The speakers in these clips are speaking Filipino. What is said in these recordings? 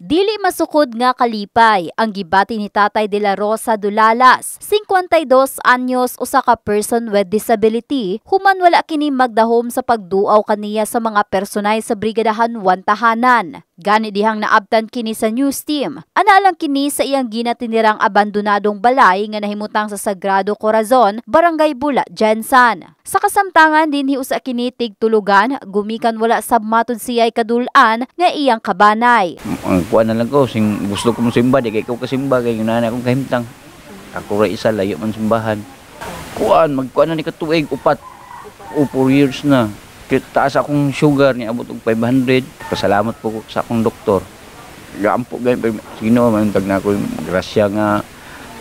Dili masukod nga kalipay ang gibati ni Tatay de la Rosa Dulalas, 52 anyos, usa ka person with disability, human wala kini magdahom sa pagduaw kaniya sa mga personay sa Brigadahan 1 tahanan. Gani dihang naabtan kini sa news team. Ana lang kini sa iyang ginatinirang abandonadong balay nga nahimutang sa Sagrado Corazon, Barangay Bula, Jensan. Sa kasamtangan dinhi usa kini tigtulugan, gumikan wala sab matud siyay kadulan nga iyang kabanay. Kuha na lang ko, gusto ko mong simba, di kay ikaw kasimba, kay yung nanay akong kahimtang. Ako ra isa, layo man simbahan. Magkuha na ni katuig, 4 years na. Taas akong sugar, niabot og 500. Pasalamat po sa akong doktor. Gaampo, sino, manintag na ako yung grasya nga,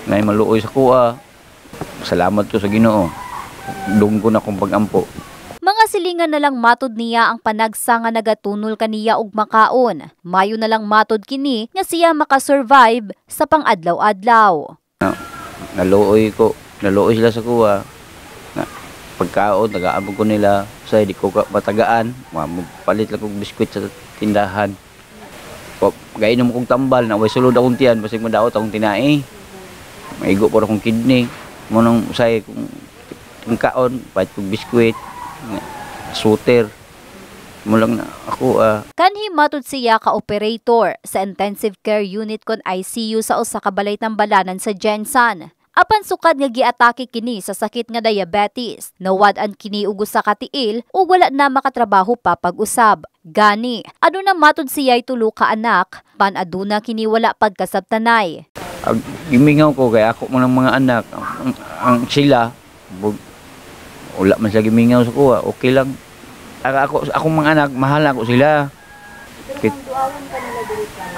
na maluoy sa kuha. Salamat ko sa Ginoo. Dunggo na akong pag-ampo. Mga silingan na lang matod niya ang panagsa nga nagatunol kaniya og makaon. Mayo na lang matod kini nga siya makasurvive sa pang-adlaw-adlaw. Naluoy sila sa kuha. Pagkaon, tagaabog ko nila. Say, di ko matagaan. Palit lang kong biskwit sa tindahan. Gainom kong tambal, na way sulod akong tiyan, basig madaot akong tinai. Maigo po akong kidney. Munang say, kung kaon, palit kong biskwit. Suter mo lang na ako. Kanhi matud siya ka operator sa intensive care unit kon ICU sa usa ka balay tambalanan sa Jensan. Apan sukad nga giatake kini sa sakit nga diabetes, nawad-an kini og usa ka tiil ug wala na makatrabaho pa pag-usab. Gani, aduna matud siya'y tulo ka anak, pan aduna kini wala pagkasabtanay. Gimingaw ko kay ako man mga anak, ang sila wala man siya gimingaw sa kuha, okay lang. Akong mga anak, mahal ako sila.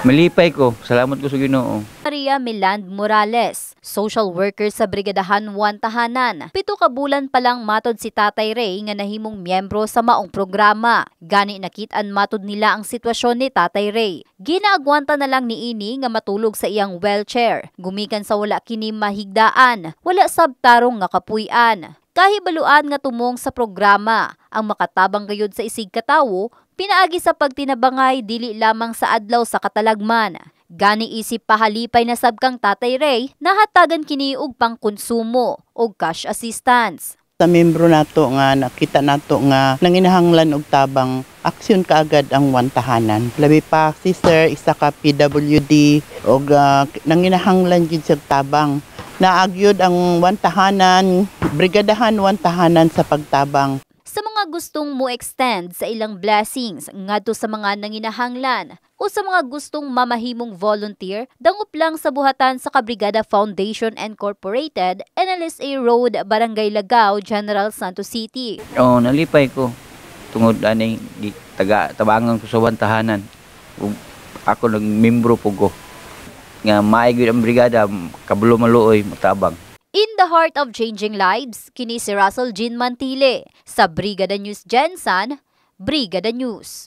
Malipay ko, salamat ko sa Ginoo. Maria Miland Morales, social worker sa Brigadahan 1 tahanan. 7 ka bulan pa lang matod si Tatay Ray nga nahimong miyembro sa maong programa. Gani nakit-an matod nila ang sitwasyon ni Tatay Ray. Ginaagwanta na lang niini nga matulog sa iyang wheelchair. Gumikan sa wala kini mahigdaan, wala sab tarong nga kapuy-an. Kahibaluan nga tumong sa programa, ang makatabang gayud sa isig katawo, pinaagi sa pagtinabangay dili lamang sa adlaw sa katalagman. Gani isip pahalipay na sab kang Tatay Ray, nahatagan kini og pangkonsumo og cash assistance. Sa membro nato nga nakita nato nga nanginahanglan og tabang, aksyon kaagad ang 1 tahanan. Labi pa si Sir isa ka PWD og nanginahanglan jud sa tabang. Naagyod ang 1 tahanan, Brigadahan 1 tahanan sa pagtabang. Sa mga gustong mo-extend sa ilang blessings ngadto sa mga nanginahanglan o sa mga gustong mamahimong volunteer, dangup lang sa buhatan sa Kabrigada Foundation Incorporated, NLSA Road, Barangay Lagao, General Santos City. Nalipay ko. Tungod aning tabangan ko sa 1 tahanan. Ako nagmembro po ko. Nga maigid ang brigada, kabulo maluoy, matabang. In the heart of changing lives, kini si Russell Jean Mantile sa Brigada News Jensan, Brigada News.